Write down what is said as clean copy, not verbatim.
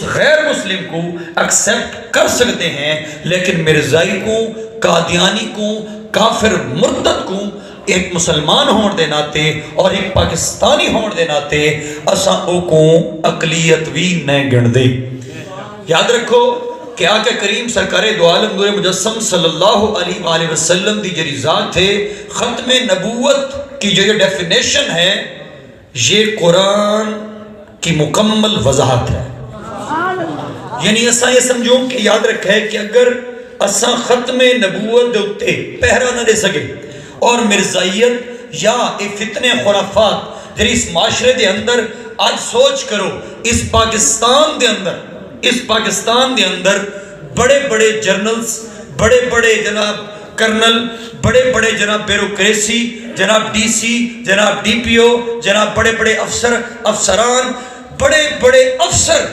غیر مسلم کو ایکسپٹ کر سکتے ہیں، لیکن مرزائی کو، قادیانی کو، کافر مرتد کو ایک مسلمان ہون دے ناتے اور ایک پاکستانی ہون دے ناتے اساں او کو اقلیت بھی نہیں گن دے۔ یاد رکھو کہ آقا کریم سرکار دو عالم نور مجسم صلی اللہ علیہ وآلہ وسلم دی جری ذات ہے، ختم نبوت کی جو یہ ڈیفینیشن ہے یہ قرآن کی مکمل وضاحت ہے۔ یعنی اساں یہ سمجھوں کہ یاد رکھے کہ اگر اساں ختم نبوت دوتے پہرا نہ دے سکے اور مرزائیت یا فتنے خرافات جری اس معاشرے دے اندر آج سوچ کرو اس پاکستان دے اندر بڑے بڑے جرنلز، بڑے بڑے جناب کرنل، بڑے بڑے جناب بیروکریسی، جناب ڈی سی، جناب ڈی پی او، جناب بڑے بڑے افسران، بڑے بڑے افسر